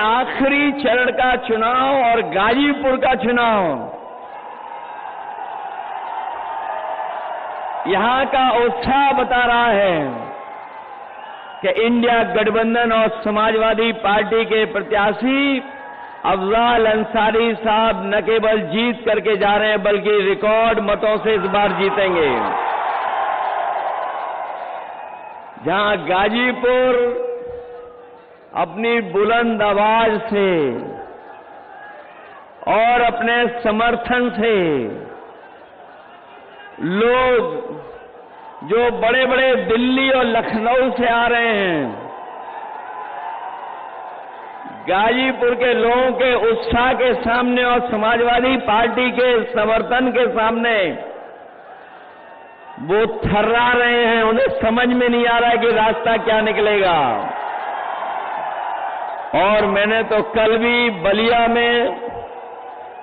आखिरी चरण का चुनाव और गाजीपुर का चुनाव यहां का उत्साह बता रहा है कि इंडिया गठबंधन और समाजवादी पार्टी के प्रत्याशी अफजाल अंसारी साहब न केवल जीत करके जा रहे हैं बल्कि रिकॉर्ड मतों से इस बार जीतेंगे। जहां गाजीपुर अपनी बुलंद आवाज से और अपने समर्थन से लोग जो बड़े बड़े दिल्ली और लखनऊ से आ रहे हैं, गाजीपुर के लोगों के उत्साह के सामने और समाजवादी पार्टी के समर्थन के सामने वो थर्रा रहे हैं। उन्हें समझ में नहीं आ रहा है कि रास्ता क्या निकलेगा। और मैंने तो कल भी बलिया में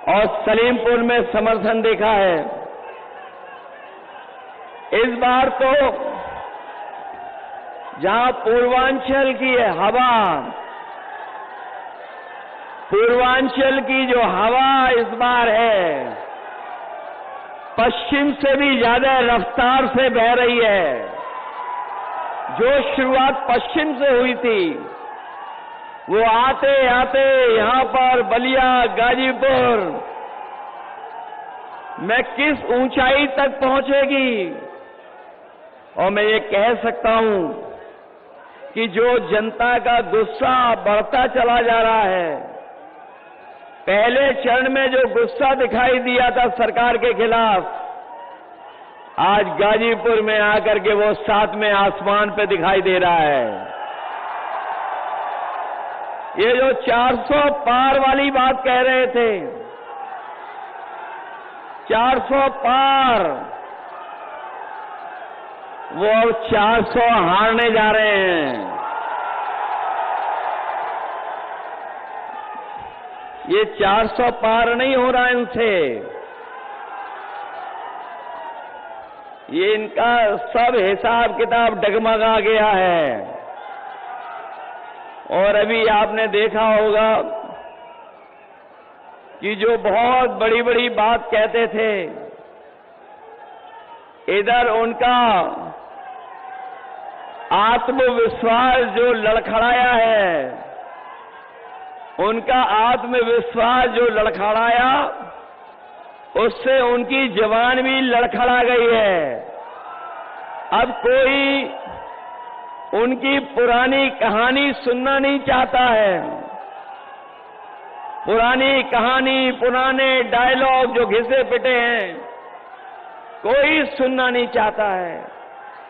और सलीमपुर में समर्थन देखा है। इस बार तो जहां पूर्वांचल की हवा, पूर्वांचल की जो हवा इस बार है, पश्चिम से भी ज्यादा रफ्तार से बह रही है। जो शुरुआत पश्चिम से हुई थी वो आते आते यहां पर बलिया, गाजीपुर में किस ऊंचाई तक पहुंचेगी। और मैं ये कह सकता हूं कि जो जनता का गुस्सा बढ़ता चला जा रहा है, पहले चरण में जो गुस्सा दिखाई दिया था सरकार के खिलाफ, आज गाजीपुर में आकर के वो सातवें आसमान पे दिखाई दे रहा है। ये जो 400 पार वाली बात कह रहे थे, 400 पार, वो अब 400 हारने जा रहे हैं। ये 400 पार नहीं हो रहा इनसे। ये इनका सब हिसाब किताब डगमगा गया है। और अभी आपने देखा होगा कि जो बहुत बड़ी बड़ी बात कहते थे, इधर उनका आत्मविश्वास जो लड़खड़ाया है, उनका आत्मविश्वास जो लड़खड़ाया, उससे उनकी जवान भी लड़खड़ा गई है। अब कोई उनकी पुरानी कहानी सुनना नहीं चाहता है। पुरानी कहानी, पुराने डायलॉग जो घिसे पिटे हैं, कोई सुनना नहीं चाहता है।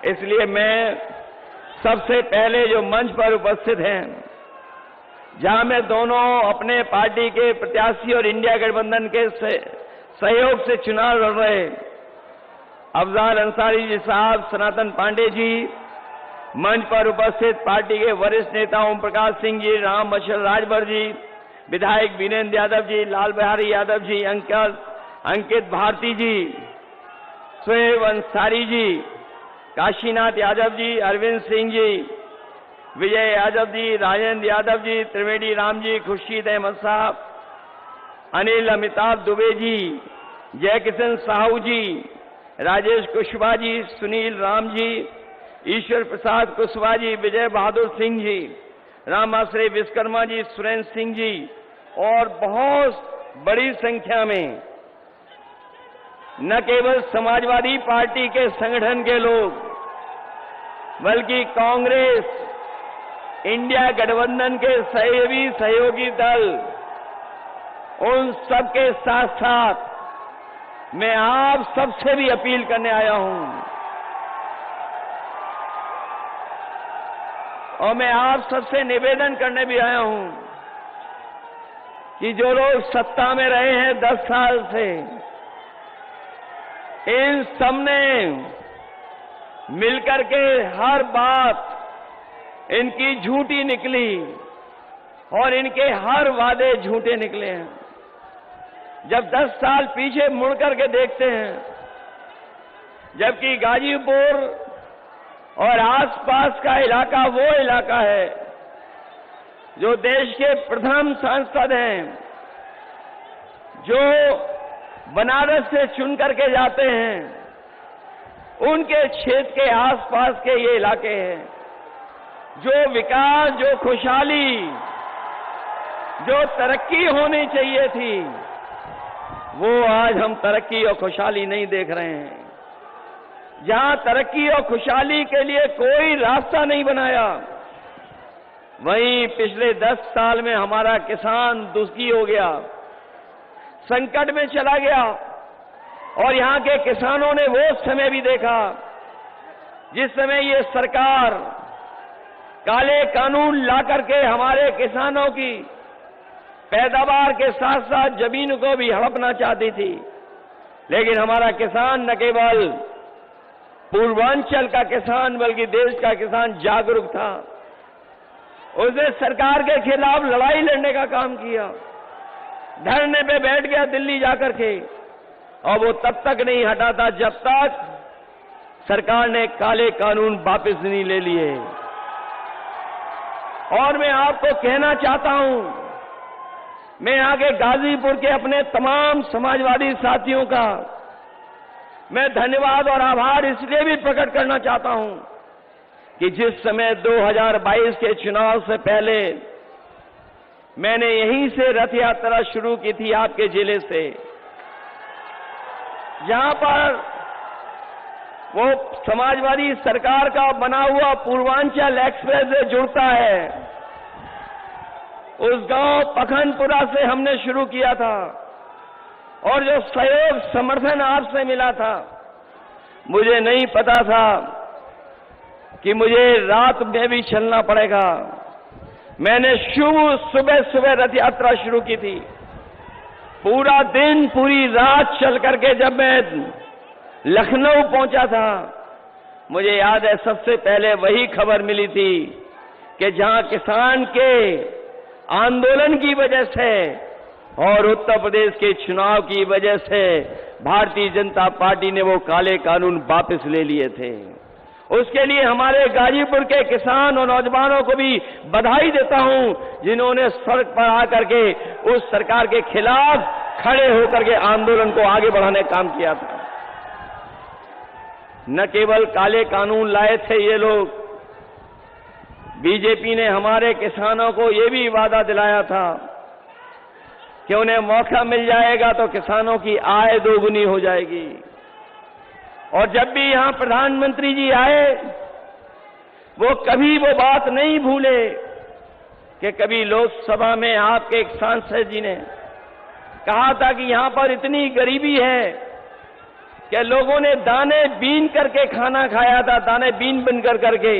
इसलिए मैं सबसे पहले जो मंच पर उपस्थित हैं, जहां मैं दोनों अपने पार्टी के प्रत्याशी और इंडिया गठबंधन के सहयोग से चुनाव लड़ रहे अफजाल अंसारी जी साहब, सनातन पांडे जी, मंच पर उपस्थित पार्टी के वरिष्ठ नेता ओम प्रकाश सिंह जी, राम मशल राजभर जी, विधायक वीरेंद्र यादव जी, लाल बिहारी यादव जी, अंकित भारती जी, शोएब अंसारी जी, काशीनाथ यादव जी, अरविंद सिंह जी, विजय यादव जी, राजेंद्र यादव जी, त्रिवेदी राम जी, खुर्शीद अहमद साहब, अनिल अमिताभ दुबे जी, जयकिशन साहू जी, राजेश कुशवाहा जी, सुनील राम जी, ईश्वर प्रसाद कुशवाहा जी, विजय बहादुर सिंह जी, रामाश्रय विश्वकर्मा जी, सुरेंद्र सिंह जी और बहुत बड़ी संख्या में न केवल समाजवादी पार्टी के संगठन के लोग बल्कि कांग्रेस, इंडिया गठबंधन के सहयोगी दल, उन सबके साथ साथ मैं आप सबसे भी अपील करने आया हूं और मैं आप सबसे निवेदन करने भी आया हूं कि जो लोग सत्ता में रहे हैं 10 साल से, इन सबने मिलकर के हर बात इनकी झूठी निकली और इनके हर वादे झूठे निकले हैं। जब 10 साल पीछे मुड़ करके देखते हैं, जबकि गाजीपुर और आसपास का इलाका वो इलाका है जो देश के प्रथम सांसद हैं, जो बनारस से चुन करके जाते हैं, उनके क्षेत्र के आसपास के ये इलाके हैं, जो विकास, जो खुशहाली, जो तरक्की होनी चाहिए थी, वो आज हम तरक्की और खुशहाली नहीं देख रहे हैं। जहां तरक्की और खुशहाली के लिए कोई रास्ता नहीं बनाया, वहीं पिछले 10 साल में हमारा किसान दुखी हो गया, संकट में चला गया। और यहां के किसानों ने वो समय भी देखा जिस समय ये सरकार काले कानून ला करके हमारे किसानों की पैदावार के साथ साथ जमीन को भी हड़पना चाहती थी। लेकिन हमारा किसान न केवल पूर्वांचल का किसान बल्कि देश का किसान जागरूक था। उसने सरकार के खिलाफ लड़ाई लड़ने का काम किया, धरने पे बैठ गया दिल्ली जाकर के, और वो तब तक नहीं हटा था जब तक सरकार ने काले कानून वापस नहीं ले लिए। और मैं आपको कहना चाहता हूं, मैं यहां के गाजीपुर के अपने तमाम समाजवादी साथियों का मैं धन्यवाद और आभार इसलिए भी प्रकट करना चाहता हूं कि जिस समय 2022 के चुनाव से पहले मैंने यहीं से रथ यात्रा शुरू की थी, आपके जिले से, जहां पर वो समाजवादी सरकार का बना हुआ पूर्वांचल एक्सप्रेस वे जुड़ता है, उस गांव पखनपुरा से हमने शुरू किया था। और जो सहयोग समर्थन आपसे मिला था, मुझे नहीं पता था कि मुझे रात में भी चलना पड़ेगा। मैंने सुबह सुबह रथ यात्रा शुरू की थी, पूरा दिन पूरी रात चल करके जब मैं लखनऊ पहुंचा था, मुझे याद है सबसे पहले वही खबर मिली थी कि जहां किसान के आंदोलन की वजह से और उत्तर प्रदेश के चुनाव की वजह से भारतीय जनता पार्टी ने वो काले कानून वापस ले लिए थे। उसके लिए हमारे गाजीपुर के किसान और नौजवानों को भी बधाई देता हूं, जिन्होंने सड़क पर आकर के उस सरकार के खिलाफ खड़े होकर के आंदोलन को आगे बढ़ाने का काम किया था। न केवल काले कानून लाए थे ये लोग, बीजेपी ने हमारे किसानों को ये भी वादा दिलाया था कि उन्हें मौका मिल जाएगा तो किसानों की आय दोगुनी हो जाएगी। और जब भी यहां प्रधानमंत्री जी आए, वो कभी वो बात नहीं भूले कि कभी लोकसभा में आपके एक सांसद जी ने कहा था कि यहां पर इतनी गरीबी है कि लोगों ने दाने बीन करके खाना खाया था, दाने बीन बन करके।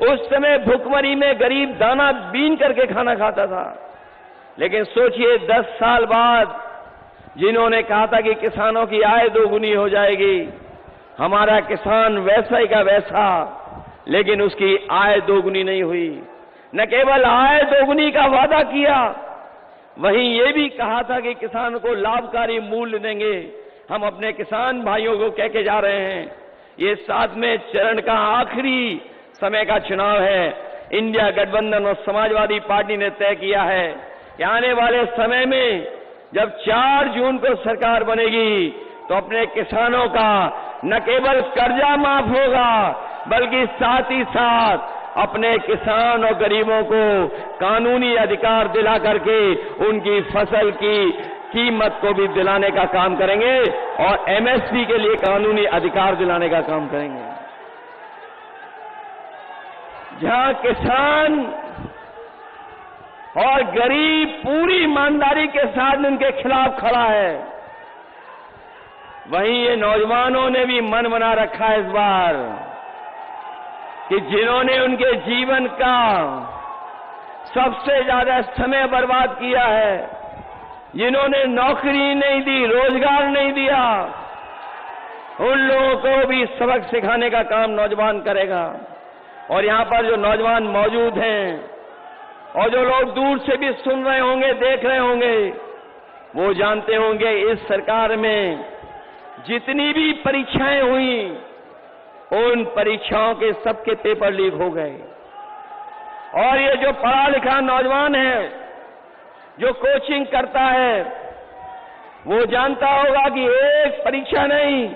उस समय भुखमरी में गरीब दाना बीन करके खाना खाता था। लेकिन सोचिए 10 साल बाद जिन्होंने कहा था कि किसानों की आय दोगुनी हो जाएगी, हमारा किसान वैसा ही का वैसा, लेकिन उसकी आय दोगुनी नहीं हुई। न केवल आय दोगुनी का वादा किया, वहीं ये भी कहा था कि किसान को लाभकारी मूल्य देंगे। हम अपने किसान भाइयों को कह के जा रहे हैं, ये 7वें चरण का आखिरी समय का चुनाव है। इंडिया गठबंधन और समाजवादी पार्टी ने तय किया है कि आने वाले समय में जब 4 जून को सरकार बनेगी तो अपने किसानों का न केवल कर्जा माफ होगा, बल्कि साथ ही साथ अपने किसान और गरीबों को कानूनी अधिकार दिला करके उनकी फसल की कीमत को भी दिलाने का काम करेंगे और एमएसपी के लिए कानूनी अधिकार दिलाने का काम करेंगे। जहां किसान और गरीब पूरी ईमानदारी के साथ उनके खिलाफ खड़ा है, वहीं ये नौजवानों ने भी मन बना रखा है इस बार कि जिन्होंने उनके जीवन का सबसे ज्यादा समय बर्बाद किया है, जिन्होंने नौकरी नहीं दी, रोजगार नहीं दिया, उन लोगों को भी सबक सिखाने का काम नौजवान करेगा। और यहां पर जो नौजवान मौजूद हैं और जो लोग दूर से भी सुन रहे होंगे, देख रहे होंगे, वो जानते होंगे इस सरकार में जितनी भी परीक्षाएं हुई, उन परीक्षाओं के सबके पेपर लीक हो गए। और ये जो पढ़ा लिखा नौजवान है, जो कोचिंग करता है, वो जानता होगा कि एक परीक्षा नहीं,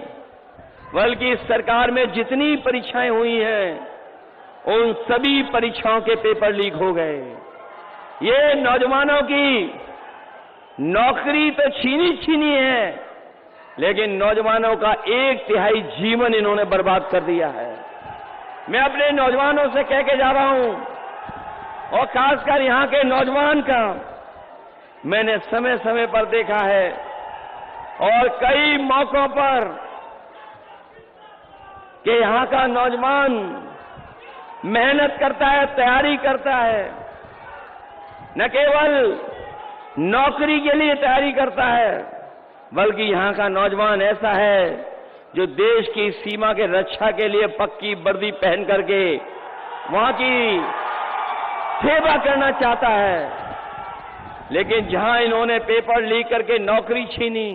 बल्कि इस सरकार में जितनी परीक्षाएं हुई हैं, उन सभी परीक्षाओं के पेपर लीक हो गए। ये नौजवानों की नौकरी तो छीनी है, लेकिन नौजवानों का 1/3 जीवन इन्होंने बर्बाद कर दिया है। मैं अपने नौजवानों से कह के जा रहा हूं, और खासकर यहां के नौजवान का मैंने समय समय पर देखा है और कई मौकों पर कि यहां का नौजवान मेहनत करता है, तैयारी करता है, न केवल नौकरी के लिए तैयारी करता है, बल्कि यहां का नौजवान ऐसा है जो देश की सीमा के रक्षा के लिए पक्की वर्दी पहन करके वहां की सेवा करना चाहता है। लेकिन जहां इन्होंने पेपर लीक करके नौकरी छीनी,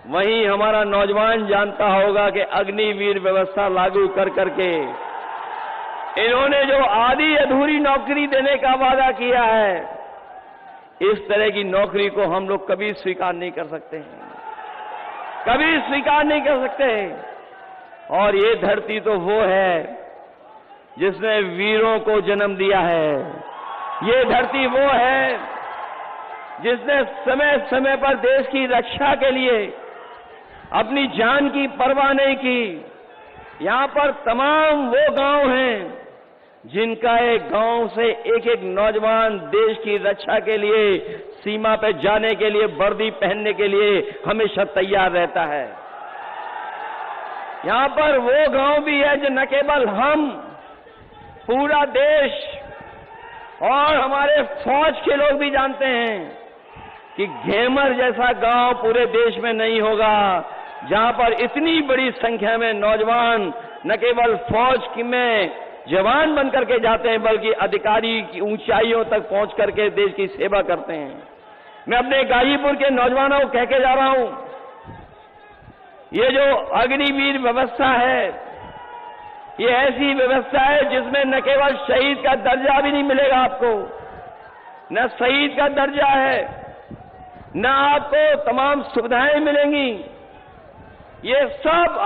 वहीं हमारा नौजवान जानता होगा कि अग्निवीर व्यवस्था लागू कर करके इन्होंने जो आधी अधूरी नौकरी देने का वादा किया है, इस तरह की नौकरी को हम लोग कभी स्वीकार नहीं कर सकते हैं, कभी स्वीकार नहीं कर सकते। और ये धरती तो वो है जिसने वीरों को जन्म दिया है, ये धरती वो है जिसने समय समय पर देश की रक्षा के लिए अपनी जान की परवाह नहीं की। यहां पर तमाम वो गांव हैं जिनका एक गांव से एक एक नौजवान देश की रक्षा के लिए, सीमा पर जाने के लिए, वर्दी पहनने के लिए हमेशा तैयार रहता है। यहां पर वो गांव भी है जो न केवल हम, पूरा देश और हमारे फौज के लोग भी जानते हैं कि घेमर जैसा गांव पूरे देश में नहीं होगा, जहां पर इतनी बड़ी संख्या में नौजवान न केवल फौज में जवान बन करके जाते हैं, बल्कि अधिकारी की ऊंचाइयों तक पहुंच करके देश की सेवा करते हैं। मैं अपने गाजीपुर के नौजवानों को कह के जा रहा हूं, ये जो अग्निवीर व्यवस्था है, ये ऐसी व्यवस्था है जिसमें न केवल शहीद का दर्जा भी नहीं मिलेगा आपको, न शहीद का दर्जा है, न आपको तमाम सुविधाएं मिलेंगी। ये सब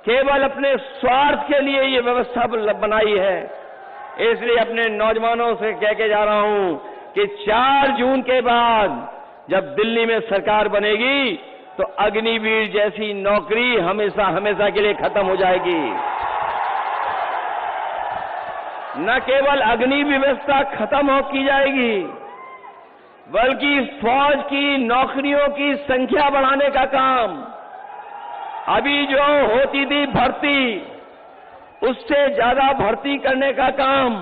केवल अपने स्वार्थ के लिए ये व्यवस्था बनाई है। इसलिए अपने नौजवानों से कह के जा रहा हूं कि 4 जून के बाद जब दिल्ली में सरकार बनेगी, तो अग्निवीर जैसी नौकरी हमेशा हमेशा के लिए खत्म हो जाएगी। न केवल अग्नि व्यवस्था खत्म हो की जाएगी, बल्कि फौज की नौकरियों की संख्या बढ़ाने का काम, अभी जो होती थी भर्ती, उससे ज्यादा भर्ती करने का काम,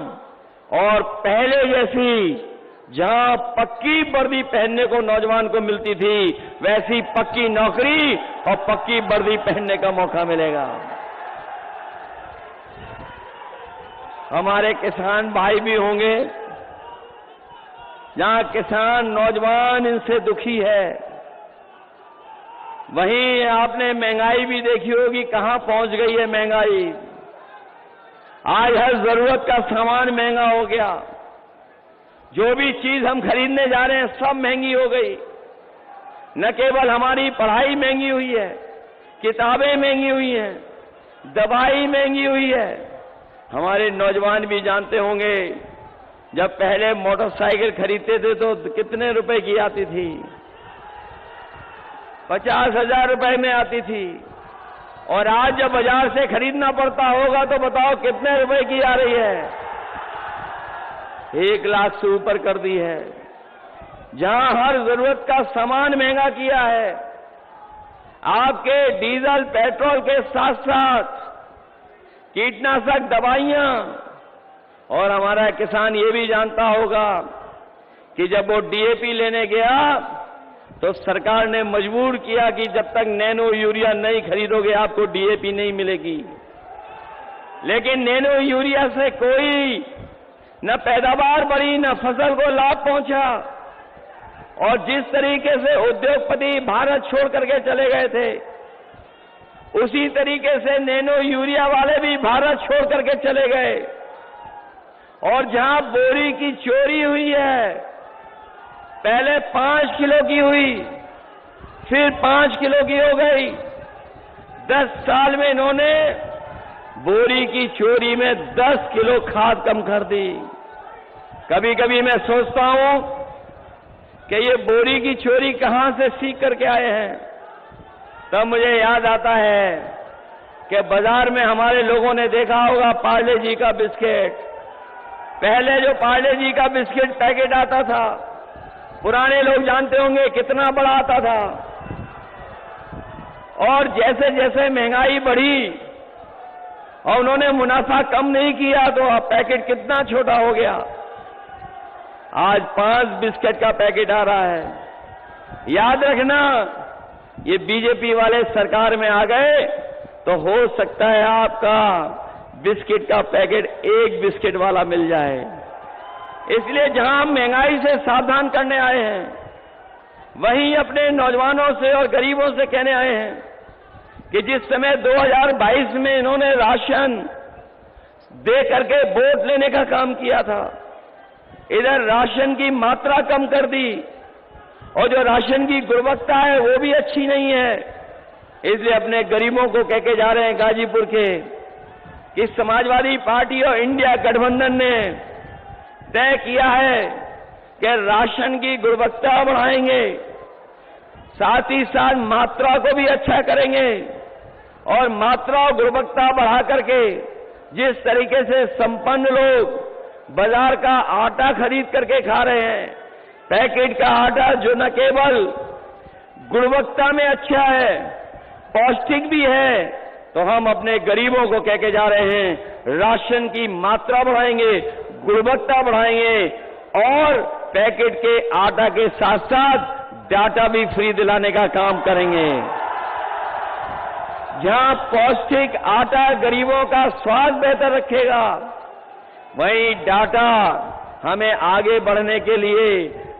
और पहले जैसी जहां पक्की वर्दी पहनने को नौजवान को मिलती थी, वैसी पक्की नौकरी और पक्की वर्दी पहनने का मौका मिलेगा। हमारे किसान भाई भी होंगे, जहां किसान नौजवान इनसे दुखी है, वहीं आपने महंगाई भी देखी होगी, कहां पहुंच गई है महंगाई। आज हर जरूरत का सामान महंगा हो गया, जो भी चीज हम खरीदने जा रहे हैं सब महंगी हो गई। न केवल हमारी पढ़ाई महंगी हुई है, किताबें महंगी हुई हैं, दवाई महंगी हुई है। हमारे नौजवान भी जानते होंगे, जब पहले मोटरसाइकिल खरीदते थे तो कितने रुपए की आती थी, 50,000 रुपए में आती थी, और आज जब बाजार से खरीदना पड़ता होगा तो बताओ कितने रुपए की आ रही है, 1 लाख से ऊपर कर दी है। जहां हर जरूरत का सामान महंगा किया है, आपके डीजल पेट्रोल के साथ साथ कीटनाशक दवाइयां, और हमारा किसान ये भी जानता होगा कि जब वो डीएपी लेने गया तो सरकार ने मजबूर किया कि जब तक नैनो यूरिया नहीं खरीदोगे आपको डीएपी नहीं मिलेगी। लेकिन नैनो यूरिया से कोई न पैदावार बढ़ी, न फसल को लाभ पहुंचा, और जिस तरीके से उद्योगपति भारत छोड़ करके चले गए थे, उसी तरीके से नैनो यूरिया वाले भी भारत छोड़ करके चले गए। और जहां बोरी की चोरी हुई है, पहले 5 किलो की हुई, फिर 5 किलो की हो गई। 10 साल में इन्होंने बोरी की चोरी में 10 किलो खाद कम कर दी। कभी कभी मैं सोचता हूं कि ये बोरी की चोरी कहां से सीख करके आए हैं। तब मुझे याद आता है कि बाजार में हमारे लोगों ने देखा होगा पार्ले जी का बिस्किट। पहले जो पार्ले जी का बिस्किट पैकेट आता था, पुराने लोग जानते होंगे कितना बड़ा आता था, और जैसे जैसे महंगाई बढ़ी और उन्होंने मुनाफा कम नहीं किया तो अब पैकेट कितना छोटा हो गया। आज 5 बिस्किट का पैकेट आ रहा है। याद रखना, ये बीजेपी वाले सरकार में आ गए तो हो सकता है आपका बिस्किट का पैकेट 1 बिस्किट वाला मिल जाए। इसलिए जहां हम महंगाई से सावधान करने आए हैं, वहीं अपने नौजवानों से और गरीबों से कहने आए हैं कि जिस समय 2022 में इन्होंने राशन दे करके वोट लेने का काम किया था, इधर राशन की मात्रा कम कर दी और जो राशन की गुणवत्ता है वो भी अच्छी नहीं है। इसलिए अपने गरीबों को कह के जा रहे हैं गाजीपुर के कि समाजवादी पार्टी और इंडिया गठबंधन ने तय किया है कि राशन की गुणवत्ता बढ़ाएंगे, साथ ही साथ मात्रा को भी अच्छा करेंगे। और मात्रा और गुणवत्ता बढ़ा करके जिस तरीके से संपन्न लोग बाजार का आटा खरीद करके खा रहे हैं, पैकेट का आटा जो न केवल गुणवत्ता में अच्छा है, पौष्टिक भी है, तो हम अपने गरीबों को कह के जा रहे हैं राशन की मात्रा बढ़ाएंगे, गुणवत्ता बढ़ाएंगे और पैकेट के आटा के साथ साथ डाटा भी फ्री दिलाने का काम करेंगे। जहां पौष्टिक आटा गरीबों का स्वाद बेहतर रखेगा, वहीं डाटा हमें आगे बढ़ने के लिए,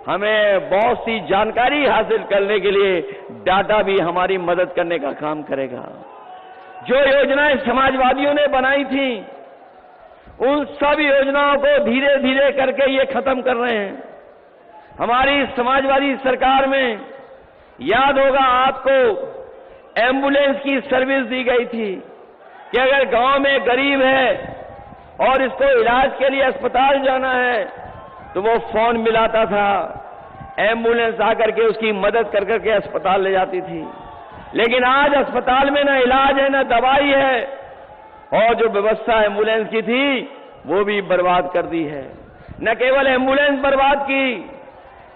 हमें बहुत सी जानकारी हासिल करने के लिए डाटा भी हमारी मदद करने का काम करेगा। जो योजनाएं समाजवादियों ने बनाई थी, उन सब योजनाओं को धीरे धीरे करके ये खत्म कर रहे हैं। हमारी समाजवादी सरकार में याद होगा आपको, एम्बुलेंस की सर्विस दी गई थी कि अगर गांव में गरीब है और इसको इलाज के लिए अस्पताल जाना है तो वो फोन मिलाता था, एम्बुलेंस आकर के उसकी मदद कर करके अस्पताल ले जाती थी। लेकिन आज अस्पताल में न इलाज है, न दवाई है, और जो व्यवस्था एम्बुलेंस की थी वो भी बर्बाद कर दी है। न केवल एम्बुलेंस बर्बाद की,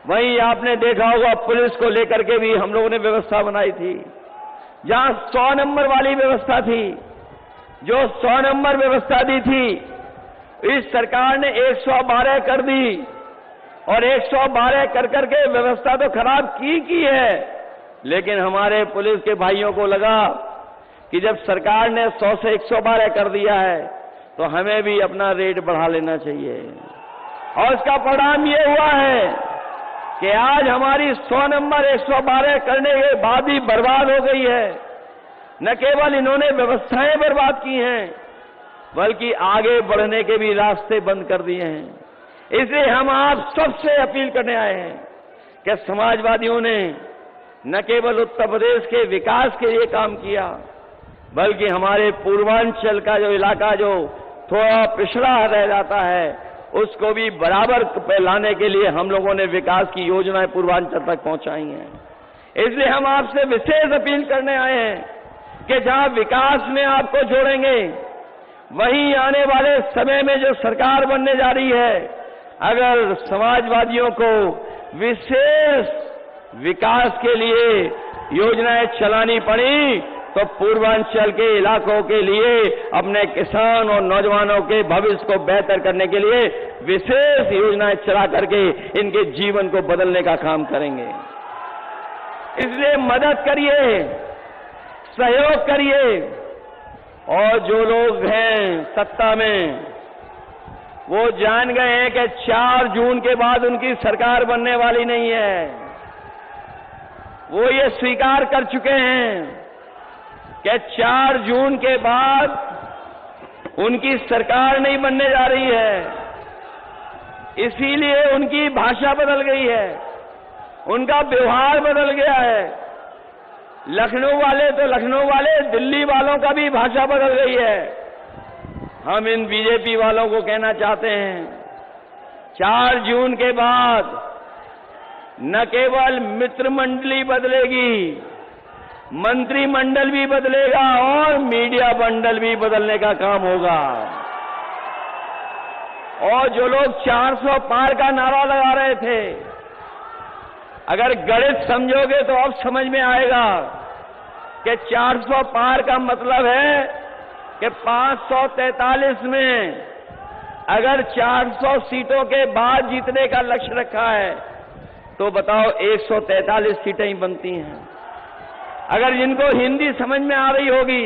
वहीं आपने देखा होगा पुलिस को लेकर के भी हम लोगों ने व्यवस्था बनाई थी। जहां 100 नंबर वाली व्यवस्था थी, जो 100 नंबर व्यवस्था दी थी, इस सरकार ने 112 कर दी। और 112 कर करके व्यवस्था तो खराब की है, लेकिन हमारे पुलिस के भाइयों को लगा कि जब सरकार ने 100 से 112 कर दिया है तो हमें भी अपना रेट बढ़ा लेना चाहिए। और इसका परिणाम ये हुआ है कि आज हमारी 100 नंबर 112 करने के बाद ही बर्बाद हो गई है। न केवल इन्होंने व्यवस्थाएं बर्बाद की हैं, बल्कि आगे बढ़ने के भी रास्ते बंद कर दिए हैं। इसलिए हम आप सबसे अपील करने आए हैं कि समाजवादियों ने न केवल उत्तर प्रदेश के विकास के लिए काम किया, बल्कि हमारे पूर्वांचल का जो इलाका जो थोड़ा पिछड़ा रह जाता है, उसको भी बराबर पे लाने के लिए हम लोगों ने विकास की योजनाएं पूर्वांचल तक पहुंचाई हैं। इसलिए हम आपसे विशेष अपील करने आए हैं कि जहां विकास में आपको जोड़ेंगे, वहीं आने वाले समय में जो सरकार बनने जा रही है, अगर समाजवादियों को विशेष विकास के लिए योजनाएं चलानी पड़ी तो पूर्वांचल के इलाकों के लिए अपने किसान और नौजवानों के भविष्य को बेहतर करने के लिए विशेष योजनाएं चला करके इनके जीवन को बदलने का काम करेंगे। इसलिए मदद करिए, सहयोग करिए। और जो लोग हैं सत्ता में, वो जान गए हैं कि 4 जून के बाद उनकी सरकार बनने वाली नहीं है। वो ये स्वीकार कर चुके हैं कि 4 जून के बाद उनकी सरकार नहीं बनने जा रही है। इसीलिए उनकी भाषा बदल गई है, उनका व्यवहार बदल गया है। लखनऊ वाले तो लखनऊ वाले, दिल्ली वालों का भी भाषा बदल गई है। हम इन बीजेपी वालों को कहना चाहते हैं, 4 जून के बाद न केवल मित्र मंडली बदलेगी, मंत्रिमंडल भी बदलेगा और मीडिया मंडल भी बदलने का काम होगा। और जो लोग 400 पार का नारा लगा रहे थे, अगर गणित समझोगे तो अब समझ में आएगा कि 400 पार का मतलब है कि 543 में अगर 400 सीटों के बाद जीतने का लक्ष्य रखा है तो बताओ 143 सीटें ही बनती हैं। अगर जिनको हिंदी समझ में आ रही होगी,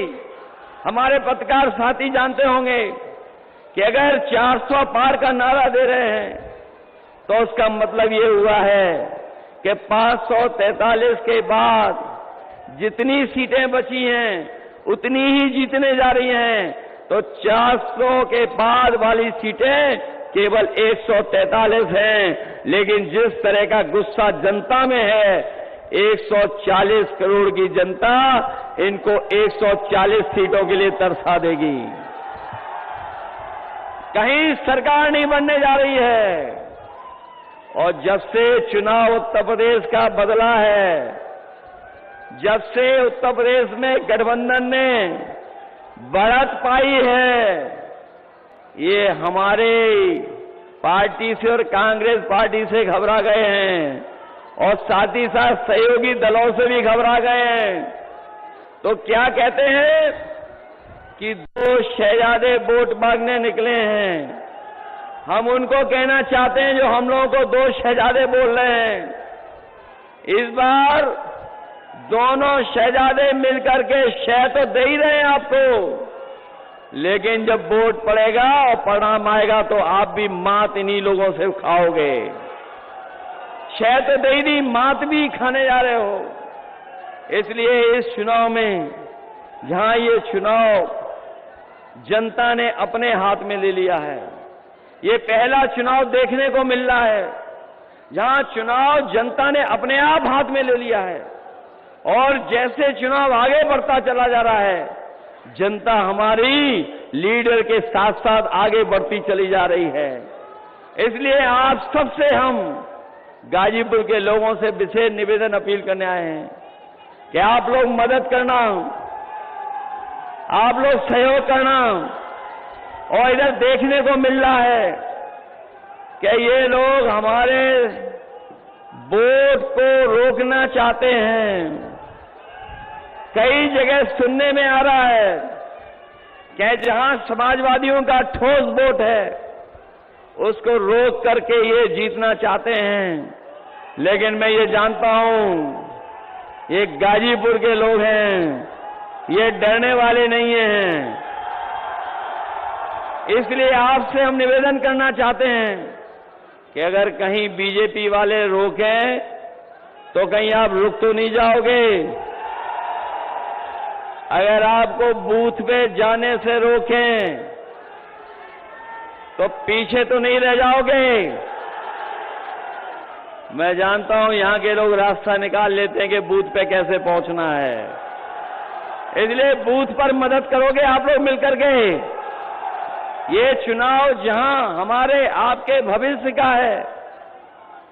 हमारे पत्रकार साथी जानते होंगे कि अगर 400 पार का नारा दे रहे हैं तो उसका मतलब ये हुआ है कि 543 के बाद जितनी सीटें बची हैं उतनी ही जीतने जा रही हैं। तो 400 के बाद वाली सीटें केवल 143 हैं। लेकिन जिस तरह का गुस्सा जनता में है, 140 करोड़ की जनता इनको 140 सीटों के लिए तरसा देगी। कहीं सरकार नहीं बनने जा रही है। और जब से चुनाव उत्तर प्रदेश का बदला है, जब से उत्तर प्रदेश में गठबंधन ने बढ़त पाई है, ये हमारे पार्टी से और कांग्रेस पार्टी से घबरा गए हैं और साथ ही साथ सहयोगी दलों से भी घबरा गए हैं। तो क्या कहते हैं कि 2 शहजादे वोट मांगने निकले हैं। हम उनको कहना चाहते हैं जो हम लोगों को 2 शहजादे बोल रहे हैं, इस बार दोनों शहजादे मिलकर के शह तो दे ही रहे हैं आपको, लेकिन जब वोट पड़ेगा और परिणाम आएगा तो आप भी मात इन्हीं लोगों से खाओगे। शह तो दे ही नहीं, मात भी खाने जा रहे हो। इसलिए इस चुनाव में, जहां ये चुनाव जनता ने अपने हाथ में ले लिया है, ये पहला चुनाव देखने को मिल रहा है जहां चुनाव जनता ने अपने आप हाथ में ले लिया है। और जैसे चुनाव आगे बढ़ता चला जा रहा है, जनता हमारी लीडर के साथ साथ आगे बढ़ती चली जा रही है। इसलिए आप सबसे हम गाजीपुर के लोगों से विशेष निवेदन अपील करने आए हैं कि आप लोग मदद करना, आप लोग सहयोग करना। और इधर देखने को मिल रहा है कि ये लोग हमारे वोट को रोकना चाहते हैं। कई जगह सुनने में आ रहा है कि जहां समाजवादियों का ठोस वोट है उसको रोक करके ये जीतना चाहते हैं। लेकिन मैं ये जानता हूं ये गाजीपुर के लोग हैं, ये डरने वाले नहीं हैं। इसलिए आपसे हम निवेदन करना चाहते हैं कि अगर कहीं बीजेपी वाले रोकें तो कहीं आप रुक तो नहीं जाओगे। अगर आपको बूथ पे जाने से रोकें तो पीछे तो नहीं रह जाओगे। मैं जानता हूं यहां के लोग रास्ता निकाल लेते हैं कि बूथ पे कैसे पहुंचना है, इसलिए बूथ पर मदद करोगे आप लोग मिलकर के। ये चुनाव जहां हमारे आपके भविष्य का है,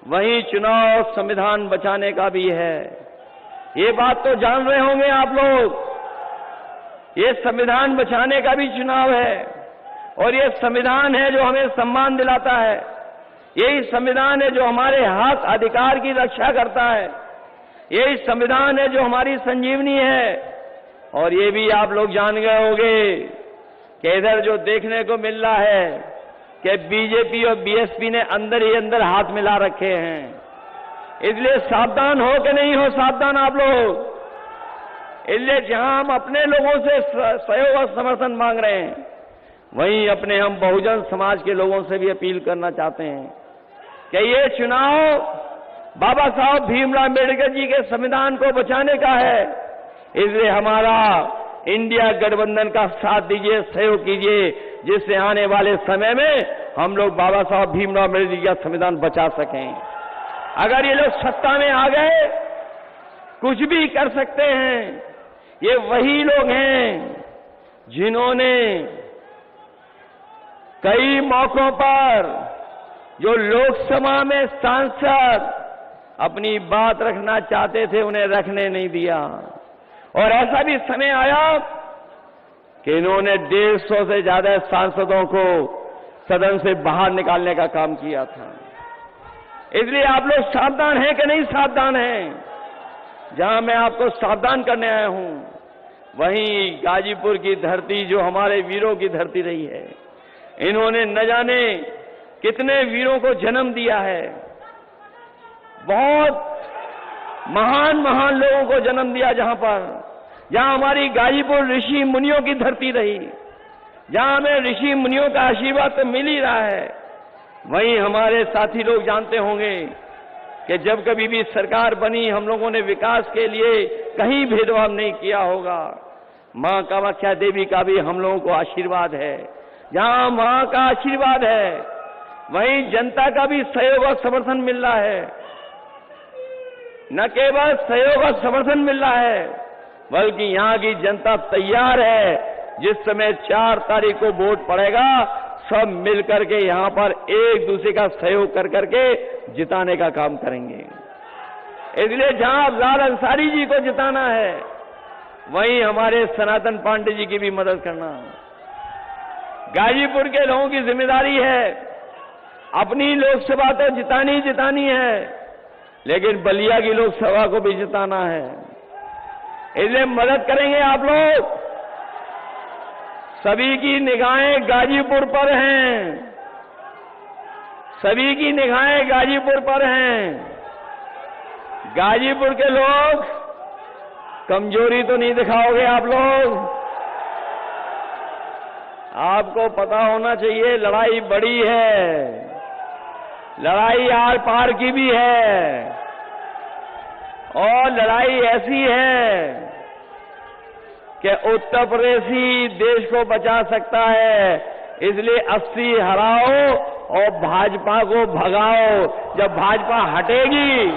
वहीं चुनाव संविधान बचाने का भी है। ये बात तो जान रहे होंगे आप लोग। ये संविधान बचाने का भी चुनाव है और ये संविधान है जो हमें सम्मान दिलाता है। यही संविधान है जो हमारे हक अधिकार की रक्षा करता है। यही संविधान है जो हमारी संजीवनी है। और ये भी आप लोग जान गए होंगे कि इधर जो देखने को मिल रहा है कि बीजेपी और बीएसपी ने अंदर ही अंदर हाथ मिला रखे हैं। इसलिए सावधान हो कि नहीं हो सावधान आप लोग। इसलिए जहां हम अपने लोगों से सहयोग और समर्थन मांग रहे हैं, वहीं अपने हम बहुजन समाज के लोगों से भी अपील करना चाहते हैं कि ये चुनाव बाबा साहब भीमराव अम्बेडकर जी के संविधान को बचाने का है। इसलिए हमारा इंडिया गठबंधन का साथ दीजिए, सहयोग कीजिए। जिससे आने वाले समय में हम लोग बाबा साहब भीमराव अम्बेडकर जी का संविधान बचा सकें। अगर ये लोग सत्ता में आ गए, कुछ भी कर सकते हैं। ये वही लोग हैं जिन्होंने कई मौकों पर जो लोकसभा में सांसद अपनी बात रखना चाहते थे, उन्हें रखने नहीं दिया। और ऐसा भी समय आया कि इन्होंने 150 से ज्यादा सांसदों को सदन से बाहर निकालने का काम किया था। इसलिए आप लोग सावधान हैं कि नहीं सावधान हैं? जहां मैं आपको सावधान करने आया हूं, वहीं गाजीपुर की धरती जो हमारे वीरों की धरती रही है, इन्होंने न जाने कितने वीरों को जन्म दिया है। बहुत महान महान लोगों को जन्म दिया, जहां हमारी गाजीपुर ऋषि मुनियों की धरती रही, जहां हमें ऋषि मुनियों का आशीर्वाद तो मिल ही रहा है। वहीं हमारे साथी लोग जानते होंगे कि जब कभी भी सरकार बनी, हम लोगों ने विकास के लिए कहीं भेदभाव नहीं किया होगा। मां कामाख्या देवी का भी हम लोगों को आशीर्वाद है। जहां मां का आशीर्वाद है, वहीं जनता का भी सहयोग और समर्थन मिल रहा है। न केवल सहयोग और समर्थन मिल रहा है, बल्कि यहां की जनता तैयार है। जिस समय 4 तारीख को वोट पड़ेगा, सब मिलकर के यहां पर एक दूसरे का सहयोग कर करके जिताने का काम करेंगे। इसलिए जहां अफजाल अंसारी जी को जिताना है, वहीं हमारे सनातन पांडे जी की भी मदद करना। गाजीपुर के लोगों की जिम्मेदारी है, अपनी लोकसभा तो जितानी है, लेकिन बलिया की लोकसभा को भी जिताना है। इसलिए मदद करेंगे आप लोग। सभी की निगाहें गाजीपुर पर हैं, सभी की निगाहें गाजीपुर पर हैं। गाजीपुर के लोग, कमजोरी तो नहीं दिखाओगे आप लोग? आपको पता होना चाहिए, लड़ाई बड़ी है, लड़ाई आर पार की भी है, और लड़ाई ऐसी है कि उत्तर प्रदेश ही देश को बचा सकता है। इसलिए 80 हराओ और भाजपा को भगाओ। जब भाजपा हटेगी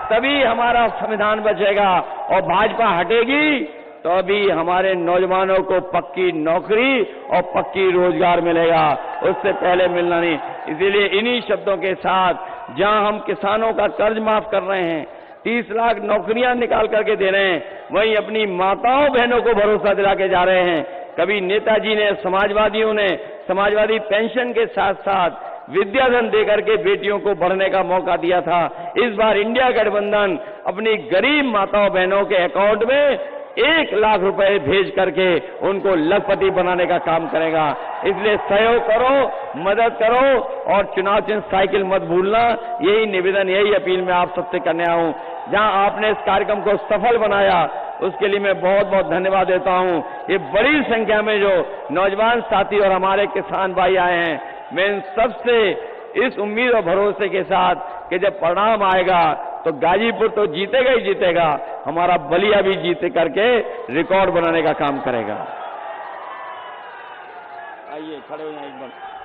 तभी हमारा संविधान बचेगा, और भाजपा हटेगी तो अभी हमारे नौजवानों को पक्की नौकरी और पक्की रोजगार मिलेगा, उससे पहले मिलना नहीं। इसीलिए इन्हीं शब्दों के साथ, जहां हम किसानों का कर्ज माफ कर रहे हैं, 30 लाख नौकरियां निकाल करके दे रहे हैं, वहीं अपनी माताओं बहनों को भरोसा दिला के जा रहे हैं। कभी नेताजी ने, समाजवादियों ने समाजवादी पेंशन के साथ साथ विद्याधन देकर के बेटियों को बढ़ने का मौका दिया था। इस बार इंडिया गठबंधन अपनी गरीब माताओं बहनों के अकाउंट में 1 लाख रुपए भेज करके उनको लखपति बनाने का काम करेगा। इसलिए सहयोग करो, मदद करो, और चुनाव चिन्ह साइकिल मत भूलना। यही निवेदन, यही अपील मैं आप सबसे करने आया हूं। जहां आपने इस कार्यक्रम को सफल बनाया, उसके लिए मैं बहुत बहुत धन्यवाद देता हूं। ये बड़ी संख्या में जो नौजवान साथी और हमारे किसान भाई आए हैं, मैं इन सबसे इस उम्मीद और भरोसे के साथ कि जब परिणाम आएगा तो गाजीपुर तो जीतेगा ही जीतेगा, हमारा बलिया भी जीत करके रिकॉर्ड बनाने का काम करेगा। आइए खड़े हो जाए एक बार।